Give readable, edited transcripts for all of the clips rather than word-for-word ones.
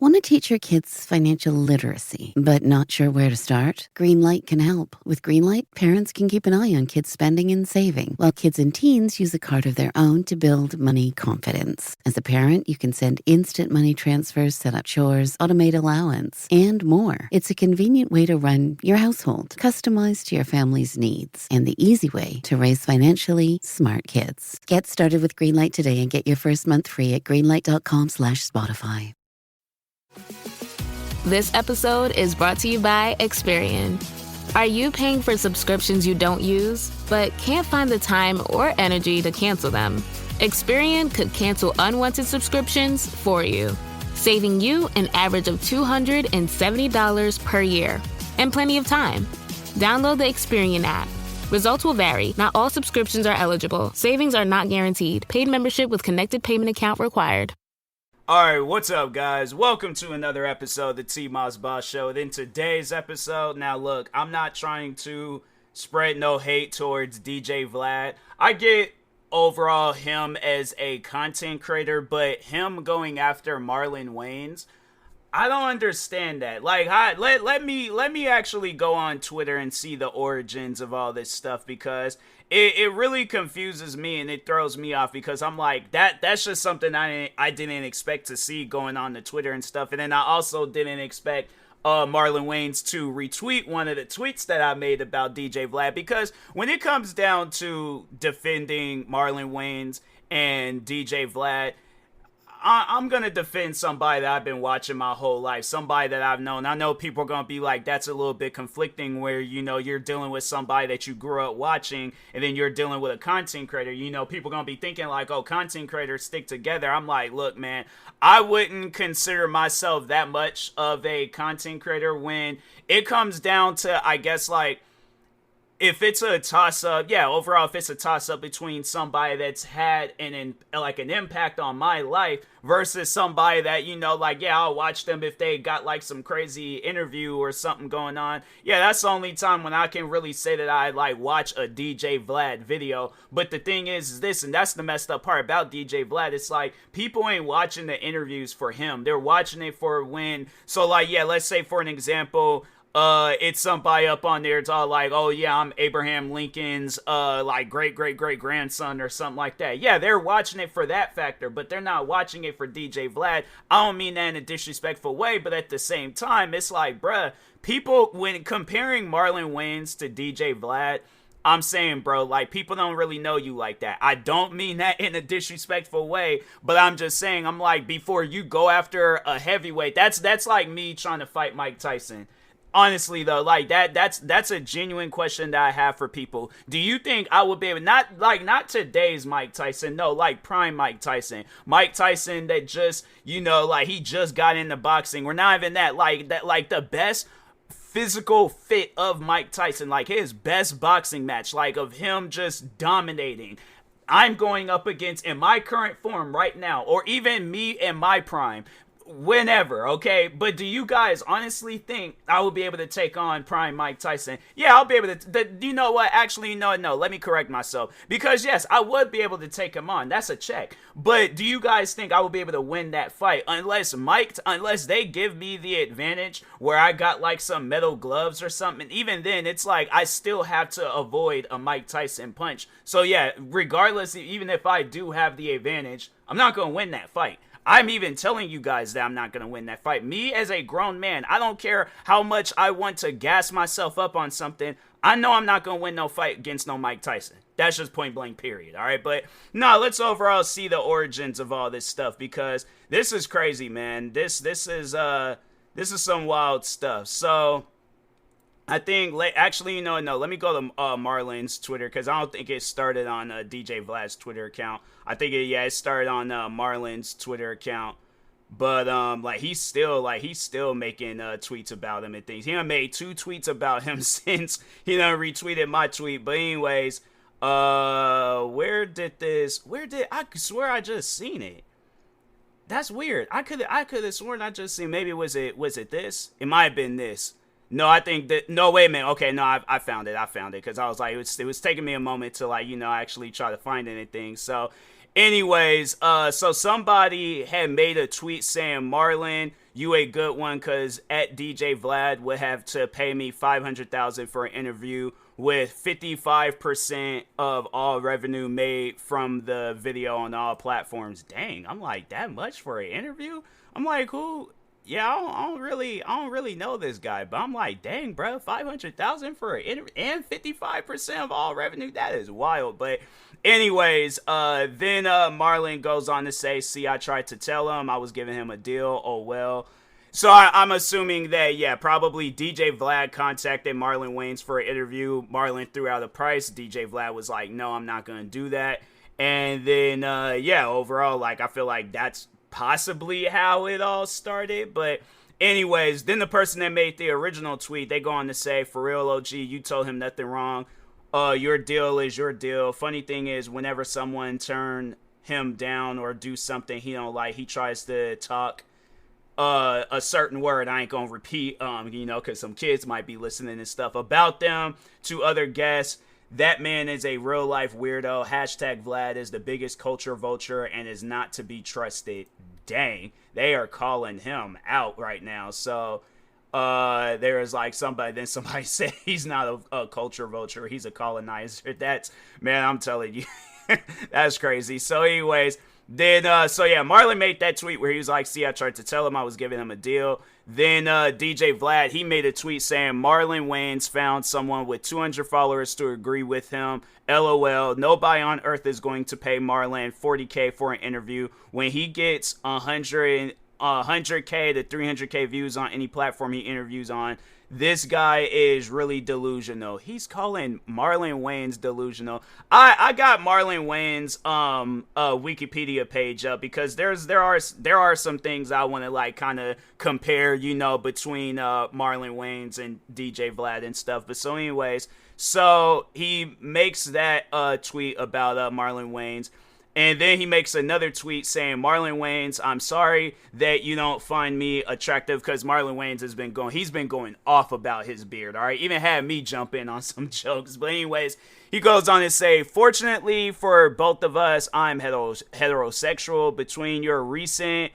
Want to teach your kids financial literacy, but not sure where to start? Greenlight can help. With Greenlight, parents can keep an eye on kids' spending and saving, while kids and teens use a card of their own to build money confidence. As a parent, you can send instant money transfers, set up chores, automate allowance, and more. It's a convenient way to run your household, customized to your family's needs, and the easy way to raise financially smart kids. Get started with Greenlight today and get your first month free at greenlight.com/Spotify. This episode is brought to you by Experian. Are you paying for subscriptions you don't use, but can't find the time or energy to cancel them? Experian could cancel unwanted subscriptions for you, saving you an average of $270 per year and plenty of time. Download the Experian app. Results will vary. Not all subscriptions are eligible. Savings are not guaranteed. Paid membership with connected payment account required. Alright, what's up, guys? Welcome to another episode of the TMossBoss Show. And in today's episode, now look, I'm not trying to spread no hate towards DJVlad. I get overall him as a content creator, but him going after Marlon Wayans, I don't understand that. Like, let me actually go on Twitter and see the origins of all this stuff, because it really confuses me and it throws me off, because I'm like, that's just something I didn't expect to see going on to Twitter and stuff. And then I also didn't expect Marlon Wayans to retweet one of the tweets that I made about DJVlad, because when it comes down to defending Marlon Wayans and DJVlad, I'm going to defend somebody that I've been watching my whole life, somebody that I've known. I know people are going to be like, that's a little bit conflicting, where, you know, you're dealing with somebody that you grew up watching, and then you're dealing with a content creator. You know, people are going to be thinking like, oh, content creators stick together. I'm like, look, man, I wouldn't consider myself that much of a content creator when it comes down to, I guess, like, if it's a toss-up, yeah, overall, if it's a toss-up between somebody that's had an impact on my life versus somebody that, you know, like, yeah, I'll watch them if they got, like, some crazy interview or something going on. Yeah, that's the only time when I can really say that I, like, watch a DJVlad video. But the thing is this, and that's the messed up part about DJVlad, it's like, people ain't watching the interviews for him. They're watching it for when, so, like, yeah, let's say, for an example, it's somebody up on there, it's all like, oh yeah, I'm Abraham Lincoln's, like, great-great-great-grandson or something like that. Yeah, they're watching it for that factor, but they're not watching it for DJVlad. I don't mean that in a disrespectful way, but at the same time, it's like, bruh, people, when comparing Marlon Wayans to DJVlad, I'm saying, bro, like, people don't really know you like that. I don't mean that in a disrespectful way, but I'm just saying, I'm like, before you go after a heavyweight, that's like me trying to fight Mike Tyson. Honestly, though, like, that's a genuine question that I have for people. Do you think I would be able, not today's Mike Tyson, no, like prime Mike Tyson that just, you know, like, he just got into boxing, or not even that, like the best physical fit of Mike Tyson, like his best boxing match, like of him just dominating, I'm going up against in my current form right now, or even me in my prime, whenever, okay? But do you guys honestly think I will be able to take on prime Mike Tyson? Yeah, I'll be able to. You know what? Actually, no, let me correct myself. Because yes, I would be able to take him on. That's a check. But do you guys think I will be able to win that fight? Unless they give me the advantage where I got like some metal gloves or something. Even then, it's like I still have to avoid a Mike Tyson punch. So yeah, regardless, even if I do have the advantage, I'm not going to win that fight. I'm even telling you guys that I'm not going to win that fight. Me as a grown man, I don't care how much I want to gas myself up on something. I know I'm not going to win no fight against no Mike Tyson. That's just point blank period, all right? But no, let's overall see the origins of all this stuff, because this is crazy, man. This is some wild stuff. So I think, actually, no, let me go to Marlon's Twitter, because I don't think it started on DJVlad's Twitter account. I think it started on Marlon's Twitter account. But like he's still making tweets about him and things. He done made 2 tweets about him since he done retweeted my tweet. But anyways, I swear I just seen it. That's weird. I could have sworn I just seen, maybe was it this? It might have been this. No, I think that, no, wait a minute. Okay, no, I found it, because I was like, it was taking me a moment to, like, you know, actually try to find anything. So anyways, so somebody had made a tweet saying, Marlon, you a good one, because at DJVlad would have to pay me $500,000 for an interview with 55% of all revenue made from the video on all platforms. Dang, I'm like, that much for an interview? I'm like, who? Yeah, I don't really know this guy, but I'm like, dang, bro, 500,000 for an interview and 55% of all revenue. That is wild. But anyways, then Marlon goes on to say, see, I tried to tell him I was giving him a deal. Oh well. So I'm assuming that, yeah, probably DJ Vlad contacted Marlon Wayans for an interview. Marlon threw out a price. DJ Vlad was like, no, I'm not going to do that. And then, yeah, overall, like, I feel like that's possibly how it all started. But anyways, then the person that made the original tweet, they go on to say, for real, OG, you told him nothing wrong. Your deal is your deal. Funny thing is, whenever someone turn him down or do something he don't like, he tries to talk a certain word I ain't gonna repeat, because some kids might be listening and stuff about them to other guests. That man is a real life weirdo. Hashtag Vlad is the biggest culture vulture and is not to be trusted. Dang, they are calling him out right now. So there is like somebody said he's not a culture vulture, he's a colonizer. That's, man, I'm telling you, that's crazy. So anyways, then, Marlon made that tweet where he was like, see, I tried to tell him I was giving him a deal. Then DJ Vlad, he made a tweet saying, Marlon Wayans found someone with 200 followers to agree with him. LOL, nobody on earth is going to pay Marlon $40K for an interview. When he gets 100K to 300K views on any platform he interviews on, this guy is really delusional. He's calling Marlon Wayans delusional. I got Marlon Wayans Wikipedia page up because there are some things I want to like kind of compare, between Marlon Wayans and DJ Vlad and stuff. But so anyways, so he makes that tweet about Marlon Wayans. And then he makes another tweet saying, Marlon Wayans, I'm sorry that you don't find me attractive, because Marlon Wayans he's been going off about his beard, all right? Even had me jump in on some jokes. But anyways, he goes on to say, fortunately for both of us, I'm heterosexual. Between your recent,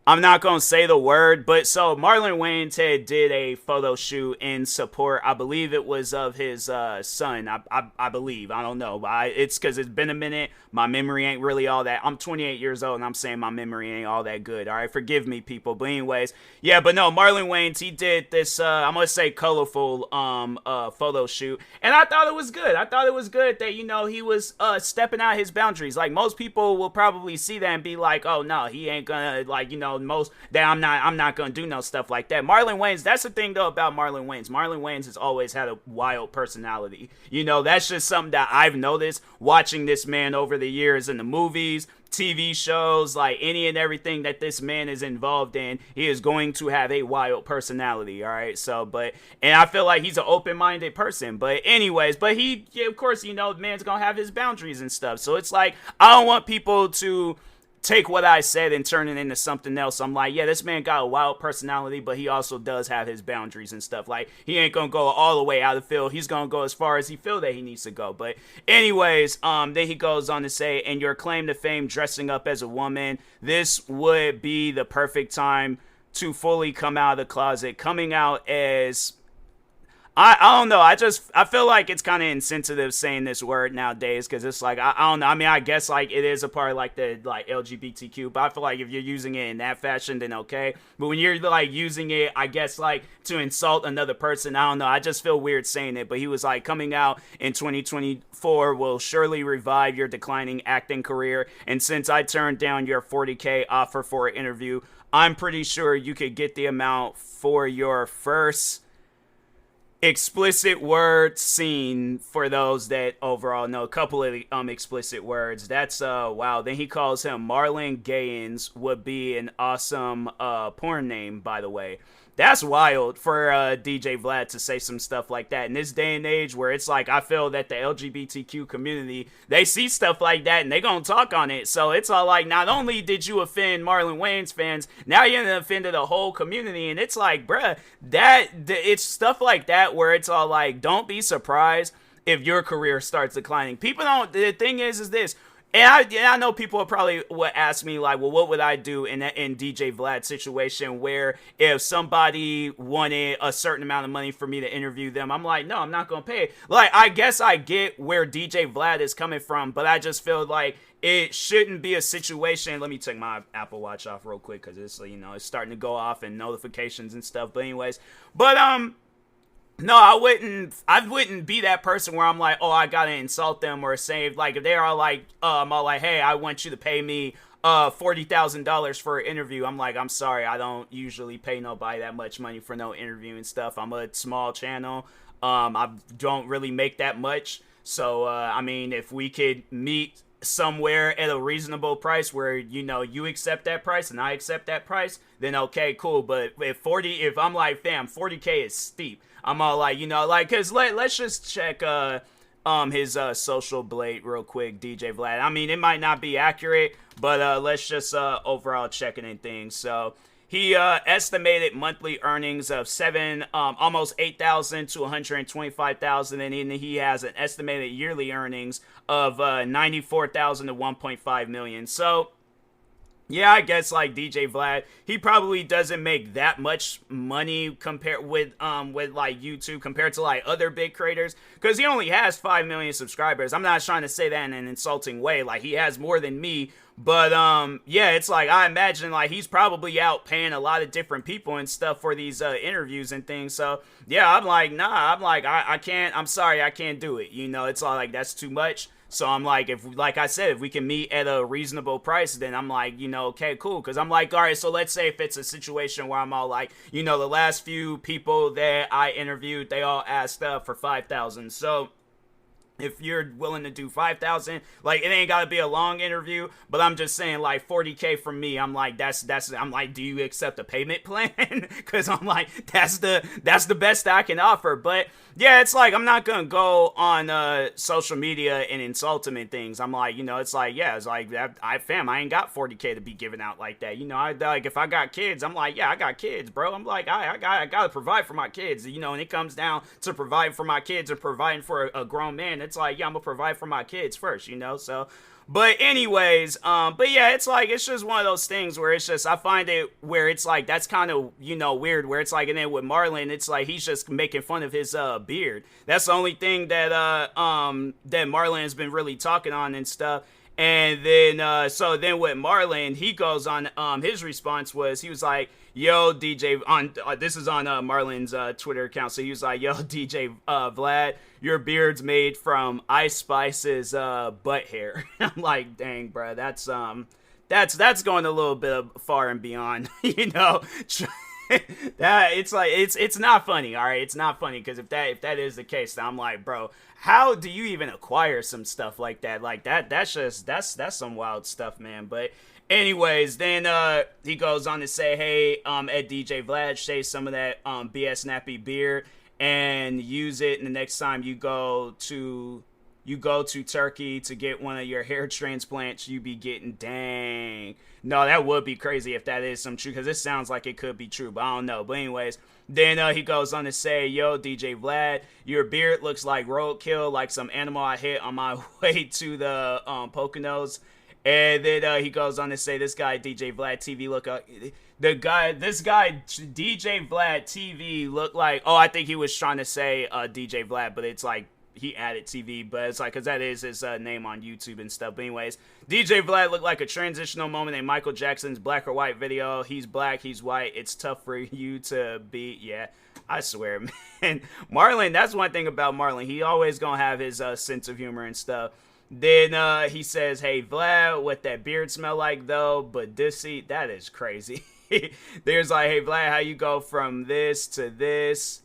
I'm not going to say the word, but so Marlon Wayans did a photo shoot in support, I believe it was of his son, I believe, I don't know, but it's because it's been a minute, my memory ain't really all that, I'm 28 years old and I'm saying my memory ain't all that good, alright, forgive me people, but anyways, yeah, but no, Marlon Wayans, he did this, I'm going to say colorful photo shoot, and I thought it was good that, he was stepping out his boundaries. Like, most people will probably see that and be like, oh no, he ain't gonna, like, most that I'm not gonna do no stuff like that. Marlon Wayans, that's the thing though about Marlon Wayans. Marlon Wayans has always had a wild personality. That's just something that I've noticed watching this man over the years in the movies, TV shows, like any and everything that this man is involved in. He is going to have a wild personality, all right? So, and I feel like he's an open-minded person. But anyways, of course, the man's gonna have his boundaries and stuff. So it's like, I don't want people to take what I said and turn it into something else. I'm like, yeah, this man got a wild personality, but he also does have his boundaries and stuff. Like, he ain't gonna go all the way out of the field. He's gonna go as far as he feel that he needs to go. But anyways, then he goes on to say, and your claim to fame dressing up as a woman, this would be the perfect time to fully come out of the closet. Coming out as, I don't know. I feel like it's kind of insensitive saying this word nowadays, because it's like, I don't know. I mean, I guess like it is a part of like the like LGBTQ, but I feel like if you're using it in that fashion, then okay. But when you're like using it, I guess like to insult another person, I don't know. I just feel weird saying it. But he was like, coming out in 2024 will surely revive your declining acting career. And since I turned down your 40K offer for an interview, I'm pretty sure you could get the amount for your first explicit word scene. For those that overall know a couple of explicit words. That's wow. Then he calls him Marlon Gayans, would be an awesome porn name, by the way. That's wild for DJ Vlad to say some stuff like that in this day and age, where it's like, I feel that the LGBTQ community, they see stuff like that and they gonna talk on it. So it's all like, not only did you offend Marlon Wayans fans, now you're offended the whole community. And it's like, bruh, it's stuff like that where it's all like, don't be surprised if your career starts declining. People don't, the thing is this, I know people probably would ask me, like, well, what would I do in DJ Vlad's situation where if somebody wanted a certain amount of money for me to interview them, I'm like, no, I'm not going to pay. Like, I guess I get where DJ Vlad is coming from, but I just feel like it shouldn't be a situation. Let me take my Apple Watch off real quick because it's, it's starting to go off and notifications and stuff. But anyways, no, I wouldn't be that person where I'm like, oh, I gotta insult them or say, like, if they're all like, hey, I want you to pay me $40,000 for an interview. I'm like, I'm sorry, I don't usually pay nobody that much money for no interview and stuff. I'm a small channel. I don't really make that much. So, I mean, if we could meet somewhere at a reasonable price where, you accept that price and I accept that price, then okay, cool. But if I'm like, fam, 40K is steep. I'm all like, cause let's just check his social blade real quick, DJ Vlad. I mean, it might not be accurate, but let's just overall checking in things. So he estimated monthly earnings of almost 8,000 to 125,000, and then he has an estimated yearly earnings of 94,000 to 1.5 million. So yeah, I guess like DJ Vlad, he probably doesn't make that much money compared with like YouTube compared to like other big creators, because he only has 5 million subscribers. I'm not trying to say that in an insulting way. Like, he has more than me, but yeah, it's like I imagine like he's probably out paying a lot of different people and stuff for these interviews and things. So yeah, I'm like, nah, I can't. I'm sorry, I can't do it. It's all like that's too much. So I'm like, like I said, if we can meet at a reasonable price, then I'm like, okay, cool. Because I'm like, all right, so let's say if it's a situation where I'm all like, the last few people that I interviewed, they all asked for 5,000. So if you're willing to do 5,000, like, it ain't gotta be a long interview, but I'm just saying, like, 40K from me, I'm like, I'm like, do you accept a payment plan? Because I'm like, that's the best I can offer. But yeah, it's like, I'm not gonna go on social media and insult him and things. I'm like, it's like, yeah, it's like, I ain't got 40K to be giving out like that. I like, if I got kids, I'm like, yeah, I got kids, bro. I'm like, I gotta provide for my kids, and it comes down to providing for my kids or providing for a grown man. It's like, yeah, I'm gonna provide for my kids first, so. But anyways, but yeah, it's like, it's just one of those things where it's just, I find it where it's like, that's kind of, weird, where it's like, and then with Marlon, it's like, he's just making fun of his beard. That's the only thing that that Marlon has been really talking on and stuff. And then, so then with Marlon, he goes on, his response was, he was like, yo, DJ, this is on Marlon's Twitter account, so he was like, yo, DJ Vlad, your beard's made from Ice Spice's butt hair. I'm like, dang, bro, that's going a little bit far and beyond, that it's like, it's not funny, all right? It's not funny, because if that is the case, then I'm like, bro, how do you even acquire some stuff like that? Like, that's some wild stuff, man. But anyways, then he goes on to say, hey, at DJ Vlad, shave some of that BS nappy beard and use it, and the next time you go to Turkey to get one of your hair transplants, you be getting, dang. No, that would be crazy if that is some true, because it sounds like it could be true, but I don't know. But anyways, then he goes on to say, yo, DJ Vlad, your beard looks like roadkill, like some animal I hit on my way to the Poconos. And then he goes on to say, this guy DJ Vlad TV this guy DJ Vlad TV look like, I think he was trying to say DJ Vlad, but it's like he added TV, but it's like, because that is his name on YouTube and stuff. But anyways, DJ Vlad looked like a transitional moment in Michael Jackson's Black or White video. He's black, he's white, it's tough for you to be. Yeah, I swear, man. Marlon, that's one thing about Marlon, he always gonna have his sense of humor and stuff. Then he says, hey Vlad, what that beard smell like though? But that is crazy. There's like, hey Vlad, how you go from this to this?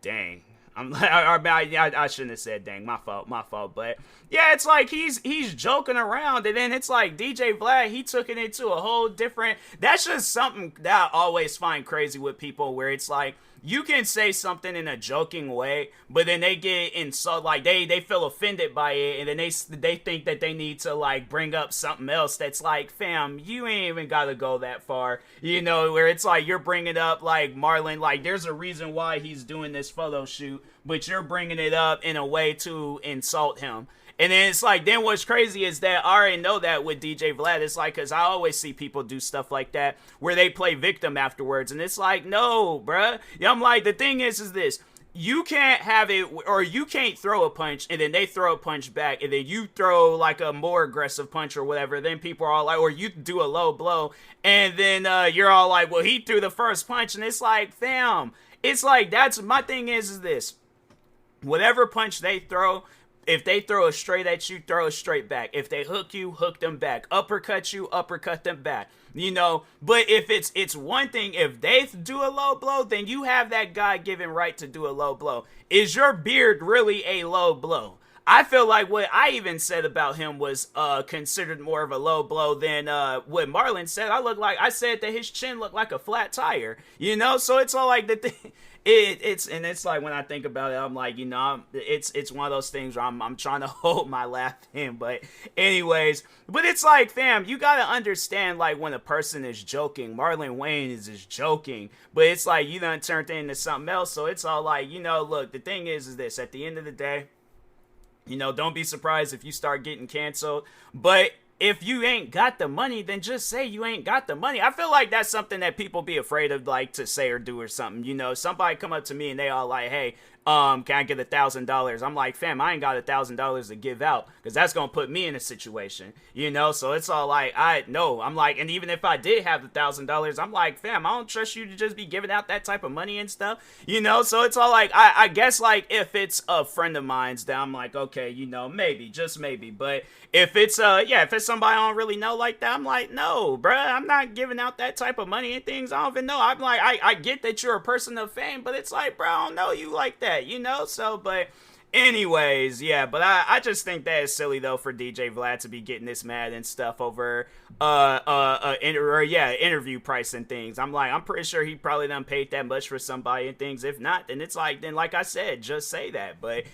Dang. I shouldn't have said dang, my fault. But yeah, it's like he's joking around, and then it's like DJ Vlad, he took it into a whole different. That's just something that I always find crazy with people, where it's like, you can say something in a joking way, but then they get insulted, like they feel offended by it, and then they think that they need to like bring up something else that's like, fam, you ain't even gotta go that far, where it's like, you're bringing up like Marlon, like there's a reason why he's doing this photo shoot, but you're bringing it up in a way to insult him. And then it's like, then what's crazy is that I already know that with DJ Vlad. It's like, because I always see people do stuff like that where they play victim afterwards. And it's like, no, bruh. Yeah, I'm like, the thing is this. You can't have it, or you can't throw a punch and then they throw a punch back and then you throw like a more aggressive punch or whatever. Then people are all like, or you do a low blow and then you're all like, well, he threw the first punch. And it's like, fam, it's like, that's my thing is this. Whatever punch they throw, if they throw it straight at you, throw it straight back. If they hook you, hook them back. Uppercut you, uppercut them back. You know, but if it's one thing, if they do a low blow, then you have that God-given right to do a low blow. Is your beard really a low blow? I feel like what I even said about him was considered more of a low blow than what Marlon said. I said that his chin looked like a flat tire, you know? So it's all like the thing. It's like when I think about it, I'm like, you know, it's one of those things where I'm trying to hold my laugh in, but anyways, but it's like, fam, you gotta understand, like, when a person is joking. Marlon Wayans is joking, but it's like you done turned it into something else. So it's all like, you know, look, the thing is this, at the end of the day, you know, don't be surprised if you start getting canceled, but if you ain't got the money, then just say you ain't got the money. I feel like that's something that people be afraid of, like, to say or do or something. You know, somebody come up to me and they all like, hey, can I get $1,000? I'm like, fam, I ain't got $1,000 to give out because that's gonna put me in a situation, you know. So it's all like, I'm like, and even if I did have $1,000, I'm like, fam, I don't trust you to just be giving out that type of money and stuff, you know. So it's all like, I guess, like, if it's a friend of mine's, then I'm like, okay, you know, maybe, just maybe. But if it's if it's somebody I don't really know like that, I'm like, no, bruh, I'm not giving out that type of money and things. I don't even know. I'm like, I get that you're a person of fame, but it's like, bro, I don't know you like that, you know. So, but anyways, yeah, but I just think that is silly though for DJ Vlad to be getting this mad and stuff over interview price and things. I'm like, I'm pretty sure he probably done paid that much for somebody and things. If not, then it's like, then like I said, just say that. But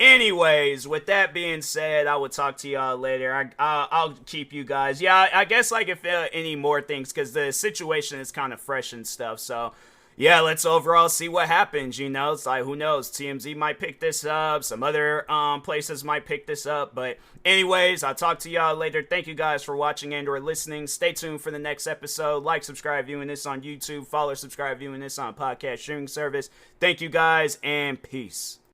anyways, with that being said, I will talk to y'all later. I'll keep you guys. Yeah, I guess, like, if any more things, because the situation is kind of fresh and stuff. So, yeah, let's overall see what happens, you know. It's like, who knows? TMZ might pick this up. Some other places might pick this up. But anyways, I'll talk to y'all later. Thank you guys for watching and or listening. Stay tuned for the next episode. Like, subscribe, viewing this on YouTube. Follow, subscribe, viewing this on podcast streaming service. Thank you guys, and peace.